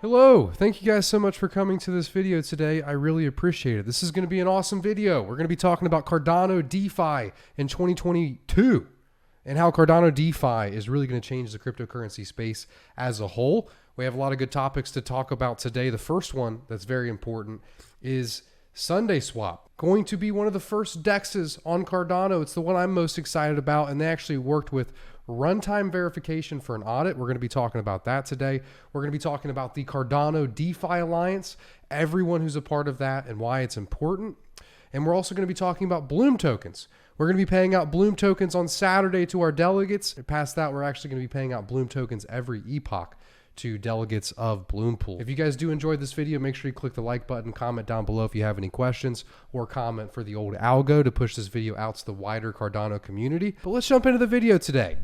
Hello, thank you guys so much for coming to this video today. I really appreciate it. This is going to be an awesome video. We're going to be talking about Cardano DeFi in 2022 and how Cardano DeFi is really going to change the cryptocurrency space as a whole. We have a lot of good topics to talk about today. The first one that's very important is SundaeSwap. Going to be one of the first DEXs on Cardano. It's the one I'm most excited about, and they actually worked with runtime verification for an audit. We're going to be talking about that today. We're going to be talking about the Cardano DeFi Alliance, everyone who's a part of that and why it's important. And we're also going to be talking about Bloom tokens. We're going to be paying out Bloom tokens on Saturday to our delegates. And past that, we're actually going to be paying out Bloom tokens every epoch to delegates of Bloompool. If you guys do enjoy this video, make sure you click the like button, comment down below if you have any questions, or comment for the old algo to push this video out to the wider Cardano community. But let's jump into the video today.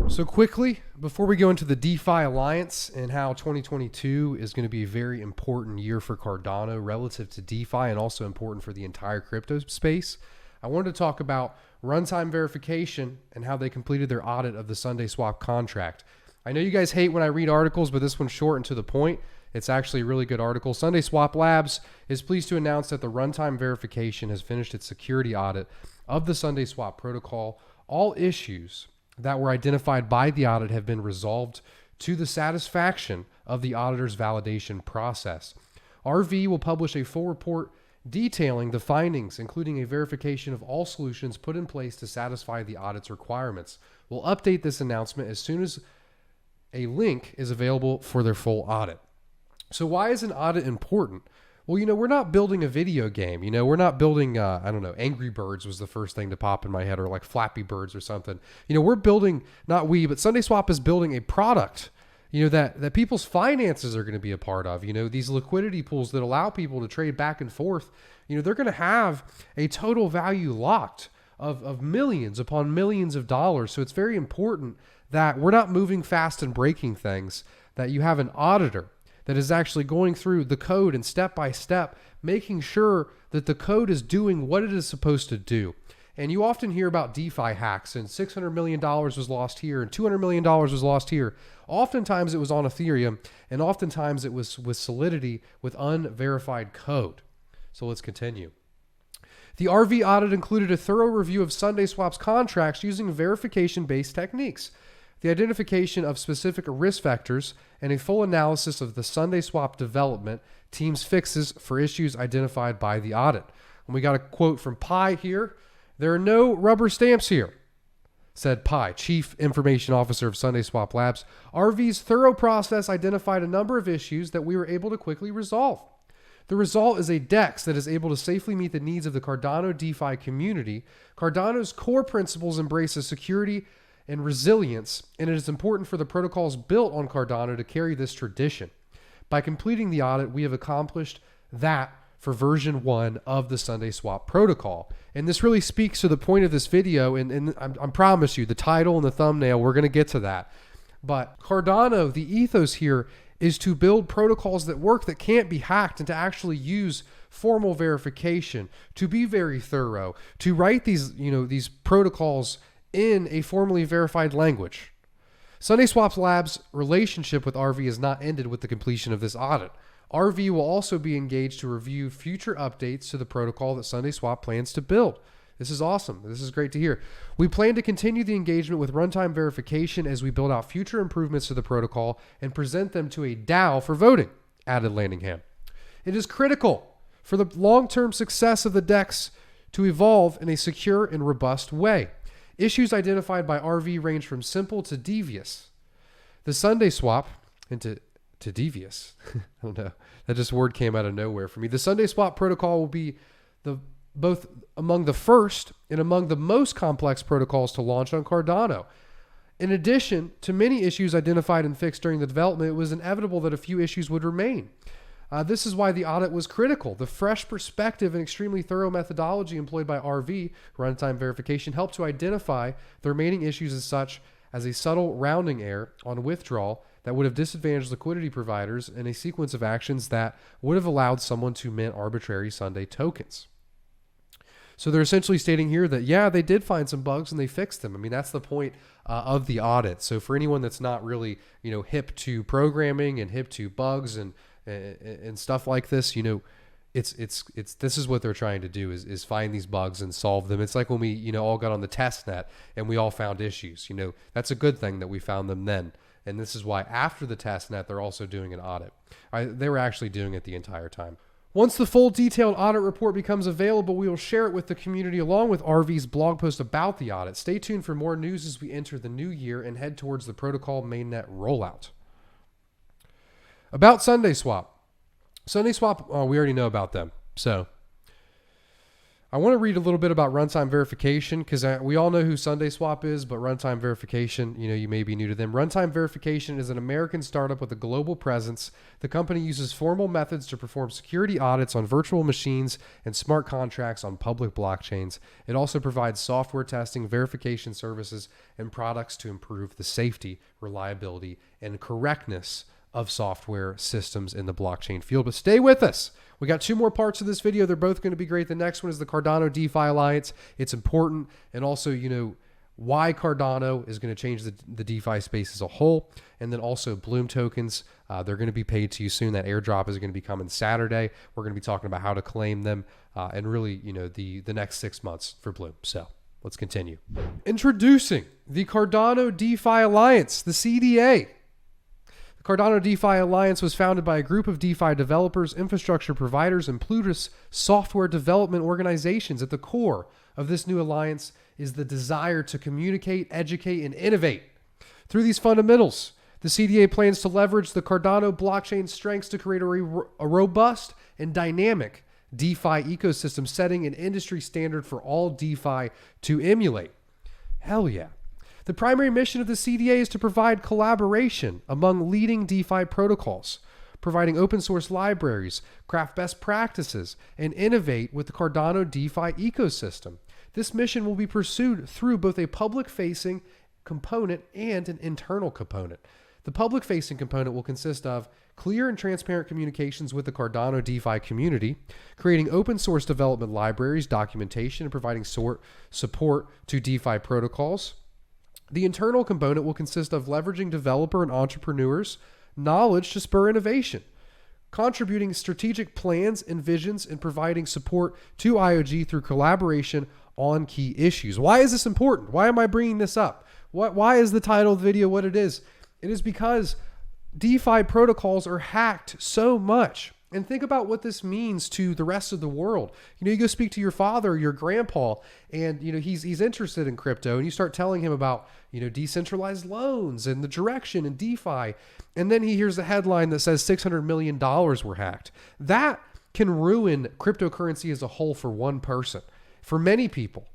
So quickly, before we go into the DeFi Alliance and how 2022 is going to be a very important year for Cardano relative to DeFi and also important for the entire crypto space, I wanted to talk about runtime verification and how they completed their audit of the SundaeSwap contract. I know you guys hate when I read articles, but this one's short and to the point. It's actually a really good article. SundaeSwap Labs is pleased to announce that the runtime verification has finished its security audit of the SundaeSwap protocol. All issues that were identified by the audit have been resolved to the satisfaction of the auditor's validation process. RV will publish a full report detailing the findings, including a verification of all solutions put in place to satisfy the audit's requirements. We'll update this announcement as soon as a link is available for their full audit. So why is an audit important? Well, we're not building a video game. We're not building, Angry Birds was the first thing to pop in my head, or like Flappy Birds or something. We're building, not we, but SundaeSwap is building a product, that people's finances are going to be a part of. These liquidity pools that allow people to trade back and forth, they're going to have a total value locked of millions upon millions of dollars. So it's very important that we're not moving fast and breaking things, that you have an auditor that is actually going through the code and step by step, making sure that the code is doing what it is supposed to do. And you often hear about DeFi hacks and $600 million was lost here and $200 million was lost here. Oftentimes it was on Ethereum, and oftentimes it was with Solidity with unverified code. So let's continue. The RV audit included a thorough review of SundaeSwap's contracts using verification-based techniques, the identification of specific risk factors, and a full analysis of the SundaeSwap development team's fixes for issues identified by the audit. And we got a quote from Pi here. "There are no rubber stamps here," said Pi, Chief Information Officer of SundaeSwap Labs. RV's thorough process identified a number of issues that we were able to quickly resolve. The result is a DEX that is able to safely meet the needs of the Cardano DeFi community. Cardano's core principles embraces security and resilience, and it is important for the protocols built on Cardano to carry this tradition. By completing the audit, we have accomplished that for version 1 of the SundaeSwap protocol. And this really speaks to the point of this video, and I promise you, the title and the thumbnail, we're going to get to that. But Cardano, the ethos here is to build protocols that work, that can't be hacked, and to actually use formal verification, to be very thorough, to write these protocols in a formally verified language. SundaeSwap Labs' relationship with RV has not ended with the completion of this audit. RV will also be engaged to review future updates to the protocol that SundaeSwap plans to build. This is awesome. This is great to hear. We plan to continue the engagement with runtime verification as we build out future improvements to the protocol and present them to a DAO for voting, added Landingham. It is critical for the long-term success of the DEX to evolve in a secure and robust way. Issues identified by RV range from simple to devious. The SundaeSwap, to devious, I don't know, that just word came out of nowhere for me. The SundaeSwap protocol will be both among the first and among the most complex protocols to launch on Cardano. In addition to many issues identified and fixed during the development, it was inevitable that a few issues would remain. This is why the audit was critical. The fresh perspective and extremely thorough methodology employed by RV, runtime verification, helped to identify the remaining issues as such as a subtle rounding error on withdrawal that would have disadvantaged liquidity providers in a sequence of actions that would have allowed someone to mint arbitrary Sunday tokens. So they're essentially stating here that, yeah, they did find some bugs and they fixed them. I mean, that's the point of the audit. So for anyone that's not really, hip to programming and hip to bugs and and stuff like this, it's this is what they're trying to do is find these bugs and solve them. It's like when we, all got on the test net and we all found issues. That's a good thing that we found them then. And this is why after the test net, they're also doing an audit. They were actually doing it the entire time. Once the full detailed audit report becomes available, we will share it with the community along with RV's blog post about the audit. Stay tuned for more news as we enter the new year and head towards the protocol mainnet rollout. About SundaeSwap. SundaeSwap, we already know about them. So I want to read a little bit about runtime verification because we all know who SundaeSwap is, but runtime verification, you may be new to them. Runtime verification is an American startup with a global presence. The company uses formal methods to perform security audits on virtual machines and smart contracts on public blockchains. It also provides software testing, verification services, and products to improve the safety, reliability, and correctness of software systems in the blockchain field. But stay with us. We got 2 more parts of this video. They're both going to be great. The next one is the Cardano DeFi Alliance. It's important. And also, why Cardano is going to change the DeFi space as a whole. And then also Bloom tokens. They're going to be paid to you soon. That airdrop is going to be coming Saturday. We're going to be talking about how to claim them and really, the next 6 months for Bloom. So let's continue. Introducing the Cardano DeFi Alliance, the CDA. Cardano DeFi Alliance was founded by a group of DeFi developers, infrastructure providers, and Plutus software development organizations. At the core of this new alliance is the desire to communicate, educate, and innovate. Through these fundamentals, the CDA plans to leverage the Cardano blockchain strengths to create a robust and dynamic DeFi ecosystem, setting an industry standard for all DeFi to emulate. Hell yeah. The primary mission of the CDA is to provide collaboration among leading DeFi protocols, providing open source libraries, craft best practices, and innovate with the Cardano DeFi ecosystem. This mission will be pursued through both a public-facing component and an internal component. The public-facing component will consist of clear and transparent communications with the Cardano DeFi community, creating open source development libraries, documentation, and providing support to DeFi protocols. The internal component will consist of leveraging developer and entrepreneurs' knowledge to spur innovation, contributing strategic plans and visions, and providing support to IOG through collaboration on key issues. Why is this important? Why am I bringing this up? Why is the title of the video what it is? It is because DeFi protocols are hacked so much. And think about what this means to the rest of the world. You go speak to your father or your grandpa, and he's interested in crypto, and you start telling him about decentralized loans and the direction in DeFi, and then he hears a headline that says $600 million were hacked. That can ruin cryptocurrency as a whole for one person, for many people.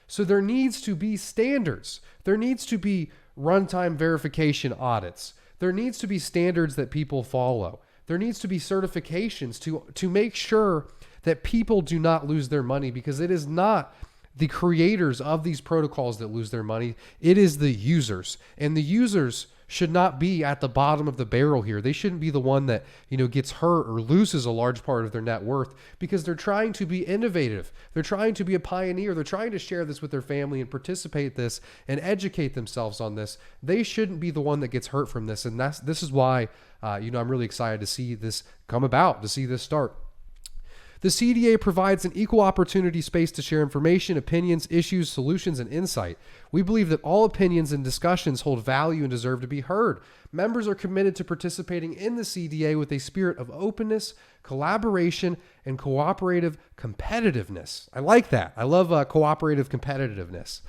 So there needs to be standards. There needs to be runtime verification audits. There needs to be standards that people follow. There needs to be certifications to make sure that people do not lose their money, because it is not the creators of these protocols that lose their money. It is the users, and the users should not be at the bottom of the barrel here. They shouldn't be the one that, gets hurt or loses a large part of their net worth, because they're trying to be innovative. They're trying to be a pioneer. They're trying to share this with their family and participate this and educate themselves on this. They shouldn't be the one that gets hurt from this. And this is why, I'm really excited to see this come about, to see this start. The CDA provides an equal opportunity space to share information, opinions, issues, solutions, and insight. We believe that all opinions and discussions hold value and deserve to be heard. Members are committed to participating in the CDA with a spirit of openness, collaboration, and cooperative competitiveness. I like that. I love cooperative competitiveness.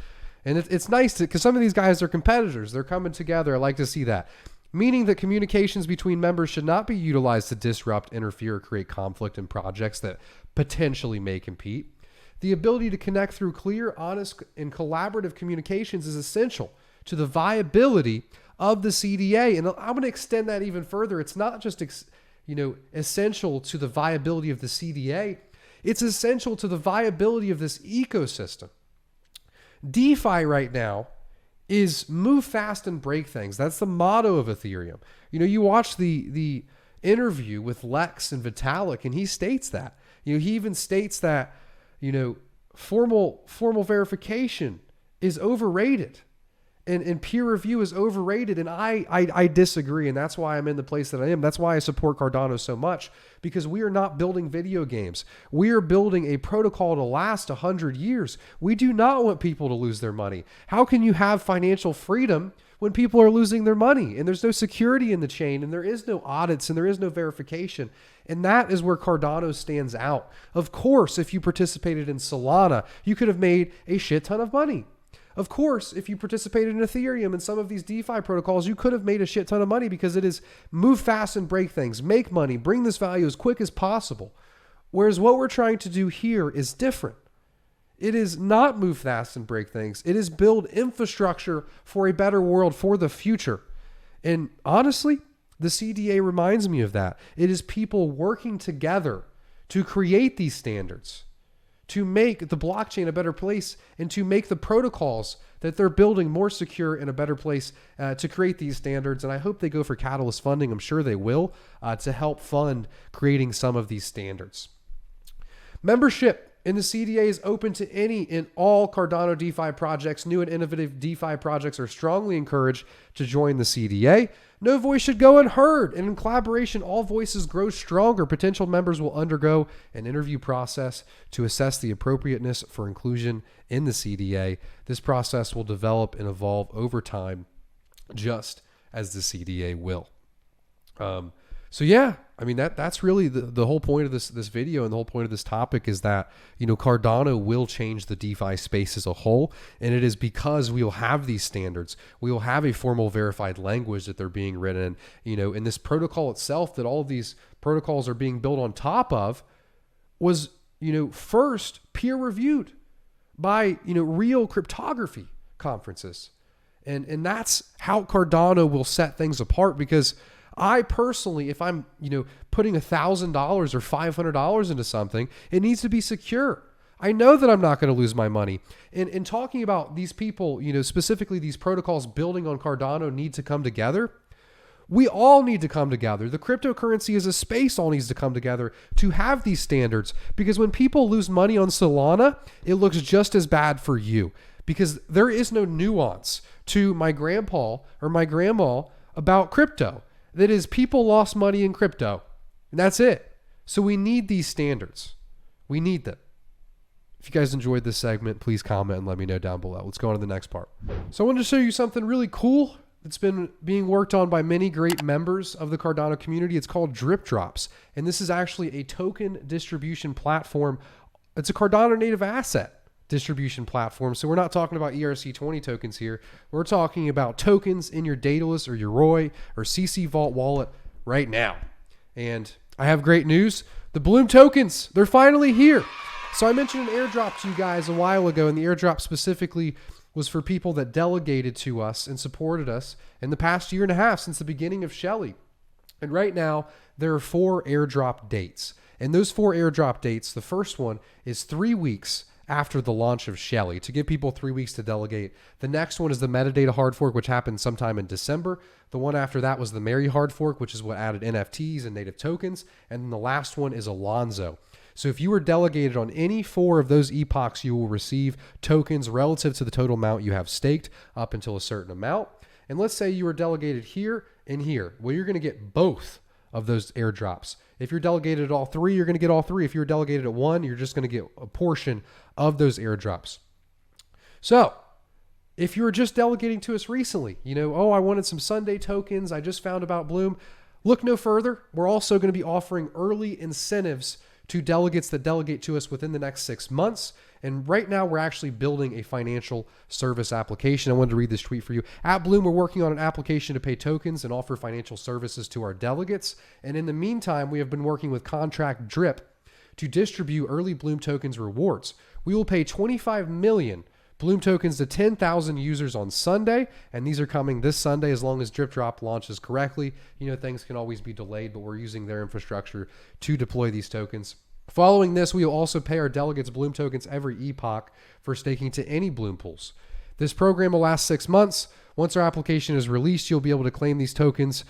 And it's nice because some of these guys are competitors. They're coming together. I like to see that. Meaning that communications between members should not be utilized to disrupt, interfere, or create conflict in projects that potentially may compete. The ability to connect through clear, honest, and collaborative communications is essential to the viability of the CDA. And I'm going to extend that even further. It's not just essential to the viability of the CDA. It's essential to the viability of this ecosystem. DeFi right now is move fast and break things. That's the motto of Ethereum. You watch the interview with Lex and Vitalik, and he states that. He even states that, formal verification is overrated. And peer review is overrated. And I disagree. And that's why I'm in the place that I am. That's why I support Cardano so much, because we are not building video games. We are building a protocol to last 100 years. We do not want people to lose their money. How can you have financial freedom when people are losing their money and there's no security in the chain and there is no audits and there is no verification? And that is where Cardano stands out. Of course, if you participated in Solana, you could have made a shit ton of money. Of course, if you participated in Ethereum and some of these DeFi protocols, you could have made a shit ton of money, because it is move fast and break things, make money, bring this value as quick as possible. Whereas what we're trying to do here is different. It is not move fast and break things. It is build infrastructure for a better world, for the future. And honestly, the CDA reminds me of that. It is people working together to create these standards, to make the blockchain a better place, and to make the protocols that they're building more secure and a better place to create these standards. And I hope they go for catalyst funding. I'm sure they will, to help fund creating some of these standards. Membership in the CDA is open to any and all Cardano DeFi projects. New and innovative DeFi projects are strongly encouraged to join the CDA. No voice should go unheard, and in collaboration, all voices grow stronger. Potential members will undergo an interview process to assess the appropriateness for inclusion in the CDA. This process will develop and evolve over time, just as the CDA will. So yeah, I mean, that's really the whole point of this video, and the whole point of this topic is that, you know, Cardano will change the DeFi space as a whole, and it is because we will have these standards. We will have a formal verified language that they're being written, you know, and this protocol itself that all of these protocols are being built on top of was, you know, first peer reviewed by, you know, real cryptography conferences. And that's how Cardano will set things apart, because I personally, if I'm, you know, putting $1,000 or $500 into something, it needs to be secure. I know that I'm not going to lose my money. And talking about these people, you know, specifically these protocols building on Cardano need to come together. We all need to come together. The cryptocurrency as a space all needs to come together to have these standards, because when people lose money on Solana, it looks just as bad for you, because there is no nuance to my grandpa or my grandma about crypto. That is, people lost money in crypto, and that's it. So we need these standards. We need them. If you guys enjoyed this segment, please comment and let me know down below. Let's go on to the next part. So I wanted to show you something really cool that's been being worked on by many great members of the Cardano community. It's called Drip Drops, and this is actually a token distribution platform. It's a Cardano native asset distribution platform. So we're not talking about ERC20 tokens here. We're talking about tokens in your Daedalus or your Roy or CC Vault wallet right now. And I have great news. The Bloom tokens, they're finally here. So I mentioned an airdrop to you guys a while ago, and the airdrop specifically was for people that delegated to us and supported us in the past year and a half since the beginning of Shelly. And right now, there are 4 airdrop dates. And those 4 airdrop dates, the first one is 3 weeks after the launch of Shelly, to give people 3 weeks to delegate. The next one is the metadata hard fork, which happened sometime in December. The one after that was the Mary hard fork, which is what added NFTs and native tokens. And then the last one is Alonzo. So if you were delegated on any 4 of those epochs, you will receive tokens relative to the total amount you have staked up until a certain amount. And let's say you were delegated here and here. Well, you're going to get both of those airdrops. If you're delegated at all 3, you're going to get all 3. If you're delegated at 1, you're just going to get a portion of those airdrops. So if you were just delegating to us recently, you know, oh, I wanted some Sunday tokens, I just found about Bloom, look no further. We're also going to be offering early incentives to delegates that delegate to us within the next 6 months. And right now we're actually building a financial service application. I wanted to read this tweet for you. At Bloom, we're working on an application to pay tokens and offer financial services to our delegates. And in the meantime, we have been working with Contract Drip to distribute early Bloom tokens rewards. We will pay 25 million Bloom tokens to 10,000 users on Sunday, and these are coming this Sunday as long as Drip Drop launches correctly. You know, things can always be delayed, but we're using their infrastructure to deploy these tokens. Following this, we will also pay our delegates Bloom tokens every epoch for staking to any Bloom pools. This program will last 6 months. Once our application is released, you'll be able to claim these tokens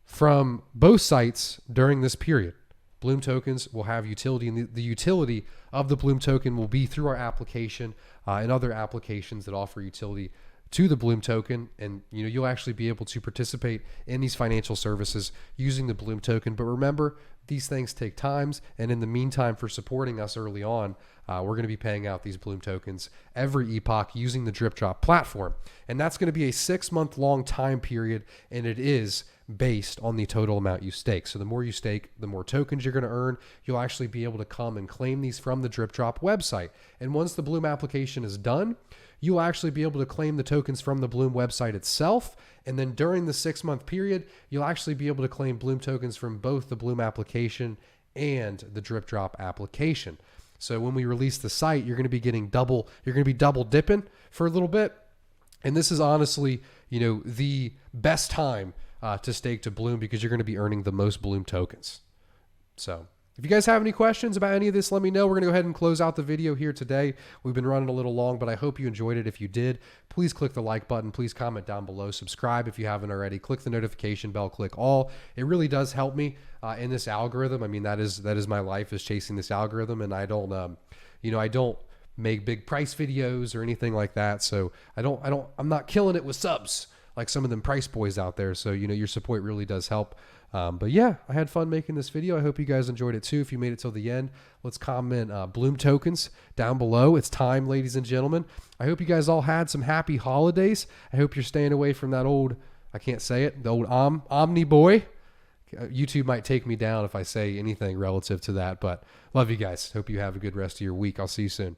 from both sites during this period. Bloom tokens will have utility, and the utility of the Bloom token will be through our application and other applications that offer utility to the Bloom token, and you'll actually be able to participate in these financial services using the Bloom token. But remember, these things take times, and in the meantime, for supporting us early on, we're going to be paying out these Bloom tokens every epoch using the Drip Drop platform, and that's going to be a 6-month long time period, and it is based on the total amount you stake. So the more you stake, the more tokens you're going to earn. You'll actually be able to come and claim these from the Drip Drop website, and once the Bloom application is done, you'll actually be able to claim the tokens from the Bloom website itself. And then during the 6-month period, you'll actually be able to claim Bloom tokens from both the Bloom application and the Drip Drop application. So when we release the site, you're going to be getting double dipping for a little bit. And this is honestly, the best time to stake to Bloom, because you're going to be earning the most Bloom tokens. So if you guys have any questions about any of this, let me know. We're going to go ahead and close out the video here today. We've been running a little long, but I hope you enjoyed it. If you did, please click the like button. Please comment down below. Subscribe if you haven't already. Click the notification bell. Click all. It really does help me in this algorithm. I mean, that is my life, is chasing this algorithm, and I don't, I don't make big price videos or anything like that. So I'm not killing it with subs like some of them price boys out there. So, your support really does help. But yeah, I had fun making this video. I hope you guys enjoyed it too. If you made it till the end, let's comment Bloom tokens down below. It's time, ladies and gentlemen. I hope you guys all had some happy holidays. I hope you're staying away from that old, I can't say it, the old Omni boy. YouTube might take me down if I say anything relative to that, but love you guys. Hope you have a good rest of your week. I'll see you soon.